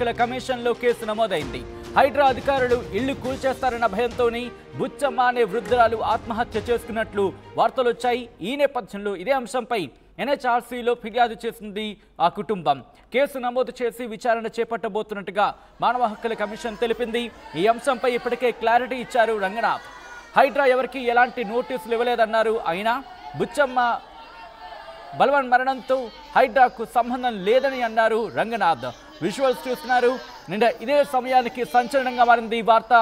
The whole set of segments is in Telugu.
హక్కుల కమిషన్లో కేసు నమోదైంది. హైడ్రా అధికారులు ఇళ్లు కూల్చేస్తారన్న భయంతోనే బుచ్చమ్మ అనే వృద్ధురాలు ఆత్మహత్య చేసుకున్నట్లు వార్తలొచ్చాయి. ఈ నేపథ్యంలో ఇదే అంశంపై ఎన్హెచ్ఆర్సీలో ఫిర్యాదు చేసింది ఆ కుటుంబం. కేసు నమోదు చేసి విచారణ చేపట్టబోతున్నట్టుగా మానవ హక్కుల కమిషన్ తెలిపింది. ఈ అంశంపై ఇప్పటికే క్లారిటీ ఇచ్చారు రంగనాథ్. హైడ్రా ఎవరికి ఎలాంటి నోటీసులు ఇవ్వలేదన్నారు. అయినా బుచ్చమ్మ బలవన్ మరణంతో హైడ్రాకు సంబంధం లేదని అన్నారు రంగనాథ్. విజువల్స్ చూస్తున్నారు. నిన్న ఇదే సమయానికి సంచలనంగా మారింది ఈ వార్త.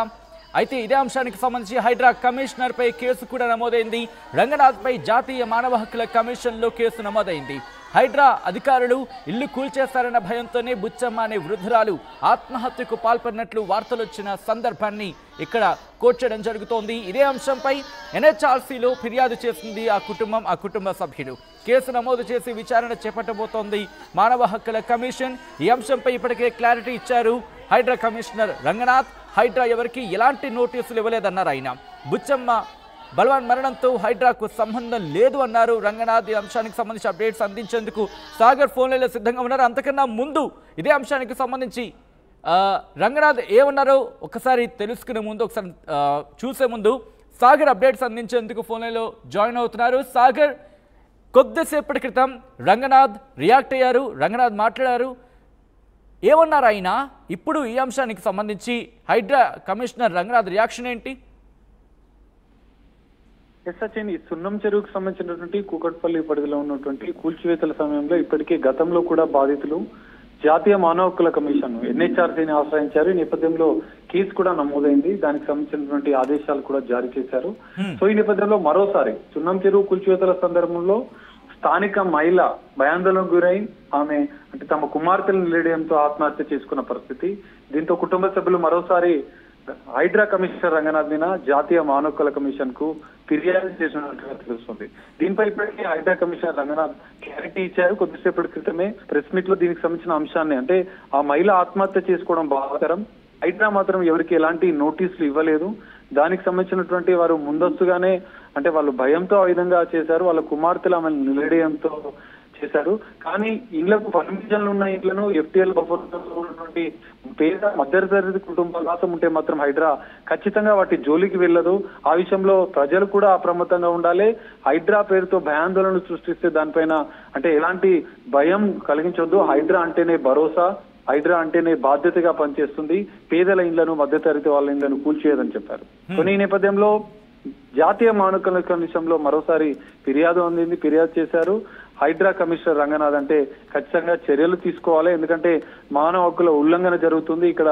అయితే ఇదే అంశానికి సంబంధించి హైడ్రా కమిషనర్ పై కేసు కూడా నమోదైంది. రంగనాథ్ పై జాతీయ మానవ హక్కుల కమిషన్లో కేసు నమోదైంది. హైడ్రా అధికారులు ఇల్లు కూల్చేస్తారన్న భయంతోనే బుచ్చమ్మ అనే వృద్ధురాలు ఆత్మహత్యకు పాల్పడినట్లు వార్తలొచ్చిన సందర్భాన్ని ఇక్కడ కోట్ చేయడం జరుగుతోంది. ఇదే అంశంపై ఎన్హెచ్ఆర్సీలో ఫిర్యాదు చేసింది ఆ కుటుంబ సభ్యులు. కేసు నమోదు చేసి విచారణ చేపట్టబోతోంది మానవ హక్కుల కమిషన్. ఈ అంశంపై ఇప్పటికే క్లారిటీ ఇచ్చారు హైడ్రా కమిషనర్ రంగనాథ్. హైడ్రా ఎవరికి ఎలాంటి నోటీసులు ఇవ్వలేదన్నారు ఆయన. బుచ్చమ్మ బలవాన్ మరణంతో హైడ్రాకు సంబంధం లేదు అన్నారు రంగనాథ్. ఈ అంశానికి సంబంధించి అప్డేట్స్ అందించేందుకు సాగర్ ఫోన్లలో సిద్ధంగా ఉన్నారు. అంతకన్నా ముందు ఇదే అంశానికి సంబంధించి రంగనాథ్ ఏమన్నారో ఒకసారి తెలుసుకునే ముందు, ఒకసారి చూసే ముందు సాగర్ అప్డేట్స్ అందించేందుకు ఫోన్లలో జాయిన్ అవుతున్నారు. సాగర్, కొద్దిసేపటి క్రితం రంగనాథ్ రియాక్ట్ అయ్యారు, రంగనాథ్ మాట్లాడారు. ఏమన్నారు ఆయన? ఇప్పుడు ఈ అంశానికి సంబంధించి హైడ్రా కమిషనర్ రంగనాథ్ రియాక్షన్ ఏంటి? సచిన్, ఈ సున్నం చెరువుకు సంబంధించినటువంటి కూకట్పల్లి పరిధిలో ఉన్నటువంటి కూల్చివేతల సమయంలో ఇప్పటికే గతంలో కూడా బాధితులు జాతీయ మానవ హక్కుల కమిషన్ ఎన్హెచ్ఆర్సీని ఆశ్రయించారు. ఈ నేపథ్యంలో కేసు కూడా నమోదైంది. దానికి సంబంధించినటువంటి ఆదేశాలు కూడా జారీ చేశారు. సో ఈ నేపథ్యంలో మరోసారి సున్నం చెరువు కూల్చివేతల సందర్భంలో స్థానిక మహిళ భయాందోళనకు గురై ఆమె అంటే తమ కుమార్తెలను నిలయడంతో ఆత్మహత్య చేసుకున్న పరిస్థితి. దీంతో కుటుంబ సభ్యులు మరోసారి హైడ్రా కమిషనర్ రంగనాథ్ మీద జాతీయ మానవ హక్కుల కమిషన్ కు ఫిర్యాదు చేసినట్టుగా తెలుస్తుంది. దీనిపై ఇప్పటికీ హైడ్రా కమిషనర్ రంగనాథ్ క్లారిటీ ఇచ్చారు. కొద్దిసేపటి క్రితమే ప్రెస్ మీట్ లో దీనికి సంబంధించిన అంశాన్ని, అంటే ఆ మహిళ ఆత్మహత్య చేసుకోవడం బాధాకరం, హైడ్రా మాత్రం ఎవరికి ఎలాంటి నోటీసులు ఇవ్వలేదు, దానికి సంబంధించినటువంటి వారు ముందస్తుగానే అంటే వాళ్ళు భయంతో ఆ విధంగా చేశారు, వాళ్ళ కుమార్తెలు ఆమె నిలడయంతో చేశారు. కానీ ఇళ్లకు పర్మిషన్లు ఉన్న ఇళ్లను ఎఫ్టీఎల్ ఉన్నటువంటి పేద మధ్యతరగతి కుటుంబాల కోసం ఉంటే మాత్రం హైడ్రా ఖచ్చితంగా వాటి జోలికి వెళ్ళదు. ఆ విషయంలో ప్రజలు కూడా అప్రమత్తంగా ఉండాలి. హైడ్రా పేరుతో భయాందోళనలు సృష్టిస్తే దానిపైన అంటే ఎలాంటి భయం కలిగించొద్దు. హైడ్రా అంటేనే భరోసా, హైడ్రా అంటేనే బాధ్యతగా పనిచేస్తుంది, పేదల ఇళ్లను మధ్యతరగతి వాళ్ళ ఇళ్లను కూల్చేయదని చెప్పారు. కొన్ని ఈ నేపథ్యంలో జాతీయ మానవ హక్కుల కమిషన్లో మరోసారి ఫిర్యాదు అందింది, ఫిర్యాదు చేశారు. హైడ్రా కమిషనర్ రంగనాథ్ అంటే ఖచ్చితంగా చర్యలు తీసుకోవాలి, ఎందుకంటే మానవ హక్కుల ఉల్లంఘన జరుగుతుంది. ఇక్కడ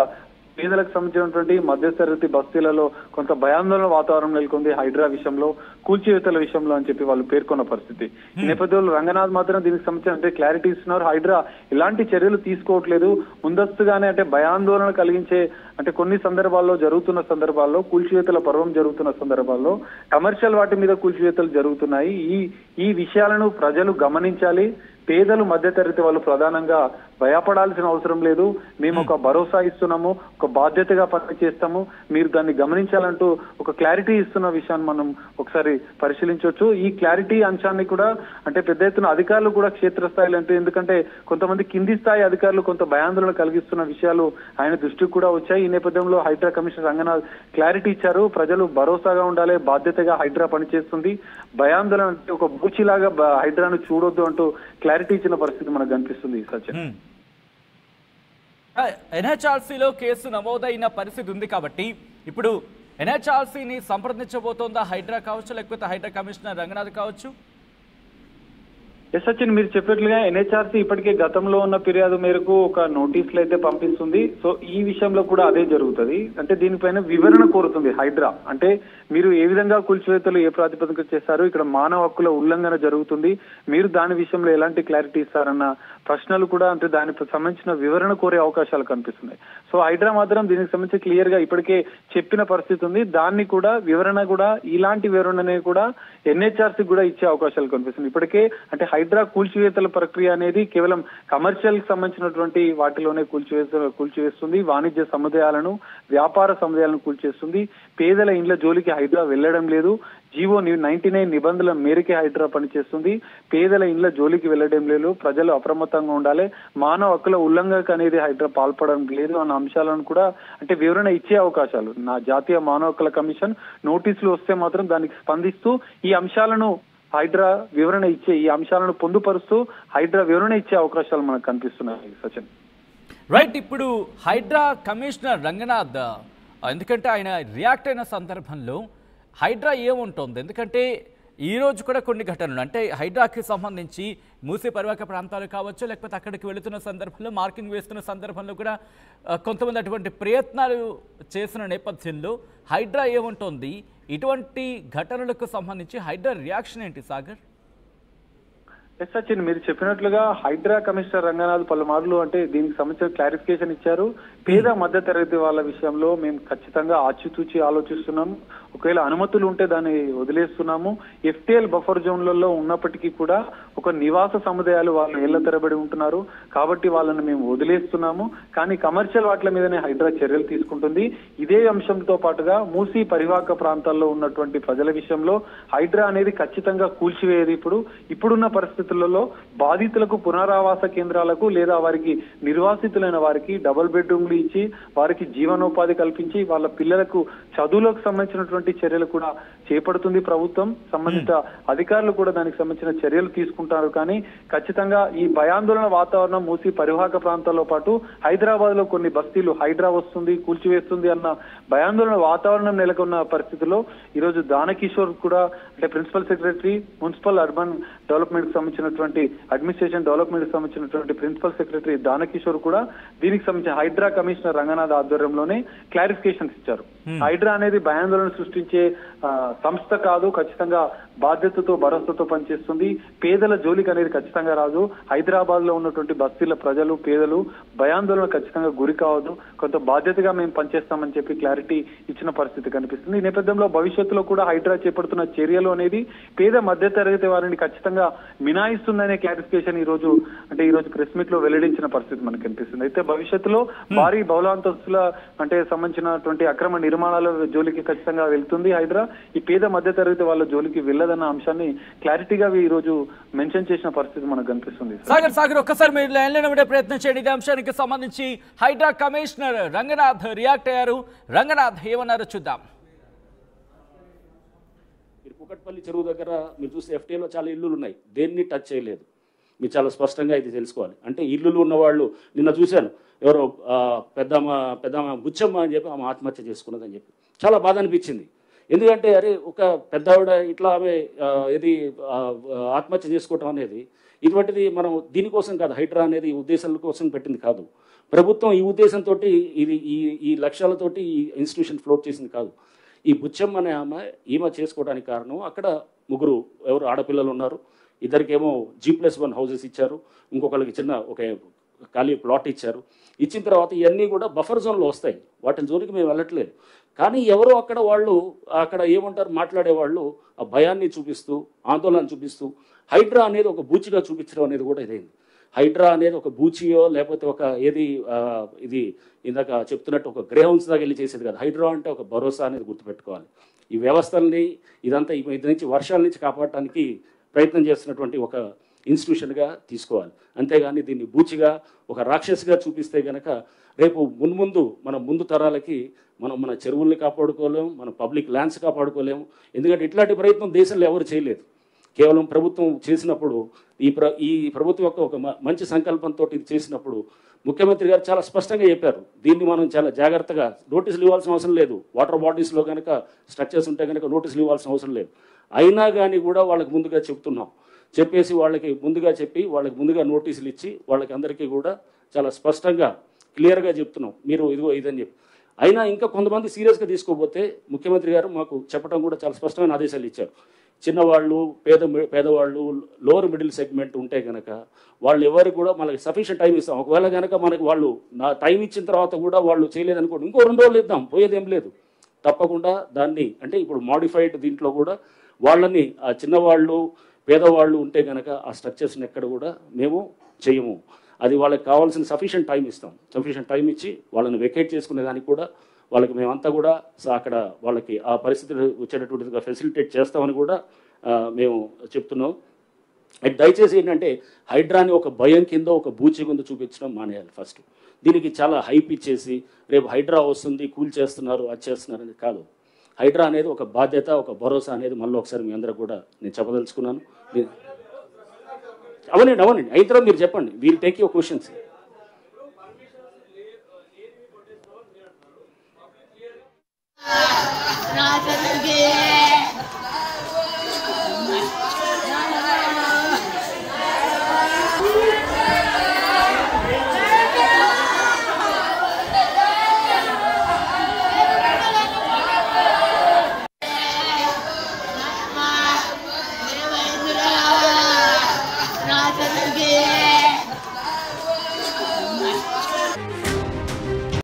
పేదలకు సంబంధించినటువంటి మధ్యతరగతి బస్తీలలో కొంత భయాందోళన వాతావరణం నెలకొంది హైడ్రా విషయంలో, కూల్చివేతల విషయంలో అని చెప్పి వాళ్ళు పేర్కొన్న పరిస్థితి. ఈ నేపథ్యంలో రంగనాథ్ మాత్రం దీనికి సంబంధించిన అంటే క్లారిటీ ఇస్తున్నారు. హైడ్రా ఇలాంటి చర్యలు తీసుకోవట్లేదు, ముందస్తుగానే అంటే భయాందోళన కలిగించే అంటే కొన్ని సందర్భాల్లో జరుగుతున్న సందర్భాల్లో కూల్చివేతల పర్వం జరుగుతున్న సందర్భాల్లో కమర్షియల్ వాటి మీద కూల్చివేతలు జరుగుతున్నాయి. ఈ విషయాలను ప్రజలు గమనించాలి. పేదలు మధ్యతరగతి వాళ్ళు ప్రధానంగా భయపడాల్సిన అవసరం లేదు. మేము ఒక భరోసా ఇస్తున్నాము, ఒక బాధ్యతగా పని చేస్తాము, మీరు దాన్ని గమనించాలంటూ ఒక క్లారిటీ ఇస్తున్న విషయాన్ని మనం ఒకసారి పరిశీలించవచ్చు. ఈ క్లారిటీ అంశాన్ని కూడా అంటే పెద్ద ఎత్తున అధికారులు కూడా క్షేత్రస్థాయిలో అంటే ఎందుకంటే కొంతమంది కింది స్థాయి అధికారులు కొంత భయాందోళన కలిగిస్తున్న విషయాలు ఆయన దృష్టికి కూడా వచ్చాయి. ఈ నేపథ్యంలో హైడ్రా కమిషనర్ రంగనాథ్ క్లారిటీ ఇచ్చారు. ప్రజలు భరోసాగా ఉండాలి, బాధ్యతగా హైడ్రా పనిచేస్తుంది, భయాందోళన అంటే ఒక బూచిలాగా హైడ్రాను చూడొద్దు అంటూ క్లారిటీ ఇచ్చిన పరిస్థితి మనకు కనిపిస్తుంది. సచిన్, ఎన్హెచ్ఆర్సీలో కేసు నమోదైన పరిస్థితి ఉంది కాబట్టి ఇప్పుడు ఎన్హెచ్ఆర్సీని సంప్రదించబోతోందా హైడ్రా కావచ్చు, లేకపోతే హైడ్రా కమిషనర్ రంగనాథ్ కావచ్చు? సచిన్, మీరు చెప్పినట్లుగా ఎన్హెచ్ఆర్సీ ఇప్పటికే గతంలో ఉన్న ఫిర్యాదు మేరకు ఒక నోటీసులు అయితే పంపిస్తుంది. సో ఈ విషయంలో కూడా అదే జరుగుతుంది. అంటే దీనిపైన వివరణ కోరుతుంది హైడ్రా. అంటే మీరు ఏ విధంగా కూల్చివేతలు ఏ ప్రాతిపదిక చేశారు, ఇక్కడ మానవ హక్కుల ఉల్లంఘన జరుగుతుంది, మీరు దాని విషయంలో ఎలాంటి క్లారిటీ ఇస్తారన్న ప్రశ్నలు కూడా అంటే దానికి సంబంధించిన వివరణ కోరే అవకాశాలు కనిపిస్తున్నాయి. సో హైడ్రా మాత్రం దీనికి సంబంధించి క్లియర్ గా ఇప్పటికే చెప్పిన పరిస్థితి ఉంది. దాన్ని కూడా వివరణ కూడా ఇలాంటి వివరణనే కూడా ఎన్హెచ్ఆర్సీ కూడా ఇచ్చే అవకాశాలు కనిపిస్తుంది. ఇప్పటికే అంటే హైడ్రా కూల్చివేతల ప్రక్రియ అనేది కేవలం కమర్షియల్ కి సంబంధించినటువంటి వాటిలోనే కూల్చివేస్తుంది. వాణిజ్య సముదాయాలను, వ్యాపార సముదాయాలను కూల్చేస్తుంది. పేదల ఇండ్ల జోలికి హైడ్రా వెళ్లడం లేదు. జీవో 99 నిబంధనల మేరకే హైడ్రా పనిచేస్తుంది. పేదల ఇండ్ల జోలికి వెళ్లడం లేదు. ప్రజలు అప్రమత్తంగా ఉండాలి. మానవ హక్కుల ఉల్లంఘనకు అనేది హైడ్రా పాల్పడడం లేదు అన్న అంశాలను కూడా అంటే వివరణ ఇచ్చే అవకాశాలు నా జాతీయ మానవ హక్కుల కమిషన్ నోటీసులు వస్తే మాత్రం దానికి స్పందిస్తూ ఈ అంశాలను హైడ్రా వివరణ ఇచ్చే ఈ అంశాలను పొందుపరుస్తూ హైడ్రా వివరణ ఇచ్చే అవకాశాలు మనకు కనిపిస్తున్నాయి. సచిన్ రైట్. ఇప్పుడు హైడ్రా కమిషనర్ రంగనాథ్ ఎందుకంటే ఆయన రియాక్ట్ అయిన సందర్భంలో హైడ్రా ఏముంటుంది, ఎందుకంటే ఈరోజు కూడా కొన్ని ఘటనలు అంటే హైడ్రాకి సంబంధించి మూసీ పరివాహక ప్రాంతాలు కావచ్చు, లేకపోతే అక్కడికి వెళుతున్న సందర్భంలో మార్కింగ్ వేస్తున్న సందర్భంలో కూడా కొంతమంది అటువంటి ప్రయత్నాలు చేసిన నేపథ్యంలో హైడ్రా ఏముంటుంది, ఇటువంటి ఘటనలకు సంబంధించి హైడ్రా రియాక్షన్ ఏంటి సాగర్? ఎస్ సచిన్, మీరు చెప్పినట్లుగా హైడ్రా కమిషనర్ రంగనాథ్ పలుమార్లు అంటే దీనికి సంబంధించిన క్లారిఫికేషన్ ఇచ్చారు. పేద మధ్య తరగతి వాళ్ళ విషయంలో మేము ఖచ్చితంగా ఆచితూచి ఆలోచిస్తున్నాం. ఒకవేళ అనుమతులు ఉంటే దాన్ని వదిలేస్తున్నాము. ఎఫ్టీఎల్ బఫర్ జోన్లలో ఉన్నప్పటికీ కూడా ఒక నివాస సముదాయాలు వాళ్ళు ఏళ్ల తరబడి ఉంటున్నారు కాబట్టి వాళ్ళని మేము వదిలేస్తున్నాము. కానీ కమర్షియల్ వాట్ల మీదనే హైడ్రా చర్యలు తీసుకుంటుంది. ఇదే అంశంతో పాటుగా మూసీ పరివాహక ప్రాంతాల్లో ఉన్నటువంటి ప్రజల విషయంలో హైడ్రా అనేది ఖచ్చితంగా కూల్చివేయదు. ఇప్పుడున్న పరిస్థితులలో బాధితులకు పునరావాస కేంద్రాలకు లేదా వారికి నిర్వాసితులైన వారికి డబుల్ బెడ్రూమ్లు ఇచ్చి వారికి జీవనోపాధి కల్పించి వాళ్ళ పిల్లలకు చదువులకు సంబంధించినటువంటి చర్యలు కూడా చేపడుతుంది ప్రభుత్వం. సంబంధిత అధికారులు కూడా దానికి సంబంధించిన చర్యలు తీసుకుంటారు. కానీ ఖచ్చితంగా ఈ భయాందోళన వాతావరణం మూసీ పరివాహక ప్రాంతాల్లో పాటు హైదరాబాద్ లో కొన్ని బస్తీలు హైడ్రా వస్తుంది కూల్చివేస్తుంది అన్న భయాందోళన వాతావరణం నెలకొన్న పరిస్థితుల్లో ఈరోజు దానకిషోర్ కూడా అంటే principal secretary municipal urban development సంబంధించినటువంటి అడ్మినిస్ట్రేషన్ డెవలప్మెంట్ సంబంధించినటువంటి ప్రిన్సిపల్ సెక్రటరీ దానకిషోర్ కూడా దీనికి సంబంధించిన హైడ్రా కమిషనర్ రంగనాథ్ ఆధ్వర్యంలోనే క్లారిఫికేషన్స్ ఇచ్చారు. హైడ్రా అనేది భయాందోళన సృష్టించే సంస్థ కాదు, ఖచ్చితంగా బాధ్యతతో భరోసాతో పనిచేస్తుంది. పేదల జోలికి అనేది ఖచ్చితంగా రాదు. హైదరాబాద్ లో ఉన్నటువంటి బస్తీల ప్రజలు పేదలు భయాందోళన ఖచ్చితంగా గురి కావద్దు, కొంత బాధ్యతగా మేము పనిచేస్తామని చెప్పి క్లారిటీ ఇచ్చిన పరిస్థితి కనిపిస్తుంది. ఈ నేపథ్యంలో భవిష్యత్తులో కూడా హైడ్రా చేపడుతున్న చర్యలు అనేది పేద మధ్య తరగతి వారిని ఖచ్చితంగా మినాయిస్తుందనే క్లారిఫికేషన్ ఈ రోజు ప్రెస్ మీట్ లో వెల్లడించిన పరిస్థితి మనకు కనిపిస్తుంది. అయితే భవిష్యత్తులో భారీ బహుళాంతస్తుల అంటే సంబంధించినటువంటి అక్రమ నిర్మాణాల జోలికి ఖచ్చితంగా వెళ్తుంది హైడ్రా. ఈ పేద మధ్య తరగతి వాళ్ళ జోలికి వెళ్ళదన్న అంశాన్ని క్లారిటీగా ఈ రోజు మెన్షన్ చేసిన పరిస్థితి మనకు కనిపిస్తుంది. సాగర్ ఒక్కసారి మీరు లైన్ లో ఉండే ప్రయత్నం చేయండి. ఇదే అంశానికి సంబంధించి హైడ్రా కమిషనర్ రంగనాథ్ రియాక్ట్ అయ్యారు. రంగనాథ్ ఏమన్నారో చూద్దాం. కూకట్పల్లి చెరువు దగ్గర మీరు చూస్తే ఎఫ్టీఏలో చాలా ఇల్లులు ఉన్నాయి, దేన్ని టచ్ చేయలేదు. మీరు చాలా స్పష్టంగా ఇది తెలుసుకోవాలి. అంటే ఇల్లులు ఉన్నవాళ్ళు నిన్న చూశాను, ఎవరో పెద్దమ్మ బుచ్చమ్మ అని చెప్పి ఆమె ఆత్మహత్య చేసుకున్నదని చెప్పి చాలా బాధ అనిపించింది. ఎందుకంటే అరే ఒక పెద్దవిడ ఇట్లా ఆమె ఇది ఆత్మహత్య చేసుకోవటం అనేది ఇటువంటిది మనం దీనికోసం కాదు, హైడ్రా అనేది ఉద్దేశాల కోసం పెట్టింది కాదు. ప్రభుత్వం ఈ ఉద్దేశంతో ఇది ఈ లక్ష్యాలతోటి ఈ ఇన్స్టిట్యూషన్ ఫ్లోట్ చేసింది కాదు. ఈ బుచ్చమ్మ అనే ఈమె చేసుకోవడానికి కారణం అక్కడ ముగ్గురు ఎవరు ఆడపిల్లలు ఉన్నారు, ఇద్దరికేమో G+1 హౌసెస్ ఇచ్చారు, ఇంకొకరికి చిన్న ఒక ఖాళీ ప్లాట్ ఇచ్చారు. ఇచ్చిన తర్వాత ఇవన్నీ కూడా బఫర్ జోన్లో వస్తాయి, వాటి జోలికి మేము వెళ్ళట్లేదు. కానీ ఎవరో అక్కడ ఏమంటారు మాట్లాడేవాళ్ళు ఆ భయాన్ని చూపిస్తూ ఆందోళన చూపిస్తూ హైడ్రా అనేది ఒక బూచిగా చూపించడం అనేది కూడా ఇదైంది. హైడ్రా అనేది ఒక బూచియో లేకపోతే ఒక ఇది ఇందాక చెప్తున్నట్టు ఒక గ్రేహౌన్స్ దాకా వెళ్ళి చేసేది కాదు. హైడ్రా అంటే ఒక భరోసా అనేది గుర్తుపెట్టుకోవాలి. ఈ వ్యవస్థల్ని ఇదంతా ఇది నుంచి వర్షాల నుంచి కాపాడటానికి ప్రయత్నం చేస్తున్నటువంటి ఒక ఇన్స్టిట్యూషన్గా తీసుకోవాలి. అంతేగాని దీన్ని బూచిగా ఒక రాక్షసిగా చూపిస్తే కనుక రేపు ముందు తరాలకి మన చెరువుల్ని కాపాడుకోలేము, మన పబ్లిక్ ల్యాండ్స్ కాపాడుకోలేము. ఎందుకంటే ఇట్లాంటి ప్రయత్నం దేశంలో ఎవరు చేయలేదు. కేవలం ప్రభుత్వం చేసినప్పుడు ఈ ప్రభుత్వం యొక్క ఒక మంచి సంకల్పంతో ఇది చేసినప్పుడు ముఖ్యమంత్రి గారు చాలా స్పష్టంగా చెప్పారు, దీన్ని మనం చాలా జాగ్రత్తగా నోటీసులు ఇవ్వాల్సిన అవసరం లేదు. వాటర్ బాడీస్లో కనుక స్ట్రక్చర్స్ ఉంటే కనుక నోటీసులు ఇవ్వాల్సిన అవసరం లేదు. అయినా కానీ కూడా వాళ్ళకి ముందుగా చెప్తున్నాం, చెప్పేసి వాళ్ళకి ముందుగా నోటీసులు ఇచ్చి వాళ్ళకి అందరికీ కూడా చాలా స్పష్టంగా క్లియర్గా చెప్తున్నాం, మీరు ఇదిగో ఇదని చెప్పి. అయినా ఇంకా కొంతమంది సీరియస్గా తీసుకోకపోతే ముఖ్యమంత్రి గారు మాకు చెప్పడం కూడా చాలా స్పష్టమైన ఆదేశాలు ఇచ్చారు. చిన్నవాళ్ళు పేదవాళ్ళు లోవర్ మిడిల్ సెగ్మెంట్ ఉంటే కనుక వాళ్ళు ఎవరికి కూడా మనకి సఫిషియెంట్ టైం ఇస్తాం. ఒకవేళ కనుక మనకి వాళ్ళు టైం ఇచ్చిన తర్వాత కూడా వాళ్ళు చేయలేదనుకోండి, ఇంకో 2 రోజులు ఇద్దాం, పోయేదేం లేదు. తప్పకుండా దాన్ని అంటే ఇప్పుడు మాడిఫైడ్ దీంట్లో కూడా వాళ్ళని ఆ చిన్నవాళ్ళు పేదవాళ్ళు ఉంటే కనుక ఆ స్ట్రక్చర్స్ని ఎక్కడ కూడా మేము చేయము. అది వాళ్ళకి కావాల్సిన సఫిషియెంట్ టైం ఇస్తాం. సఫిషియెంట్ టైం ఇచ్చి వాళ్ళని వెకేట్ చేసుకునే దానికి కూడా వాళ్ళకి మేమంతా కూడా అక్కడ వాళ్ళకి ఆ పరిస్థితులు వచ్చేటటువంటిగా ఫెసిలిటేట్ చేస్తామని కూడా మేము చెప్తున్నాం. దయచేసి ఏంటంటే హైడ్రాని ఒక భయం కింద ఒక బూచి కింద చూపించడం మానేయాలి. ఫస్ట్ దీనికి చాలా హైప్ ఇచ్చేసి రేపు హైడ్రా వస్తుంది కూల్ చేస్తున్నారు అది చేస్తున్నారు అనేది కాదు. హైడ్రా అనేది ఒక బాధ్యత, ఒక భరోసా అనేది మళ్ళీ ఒకసారి మీ అందరూ కూడా నేను చెప్పదలుచుకున్నాను. అవునండి అయిన తర్వాత మీరు చెప్పండి, వీల్ టేక్ యువర్ క్వశ్చన్స్. నా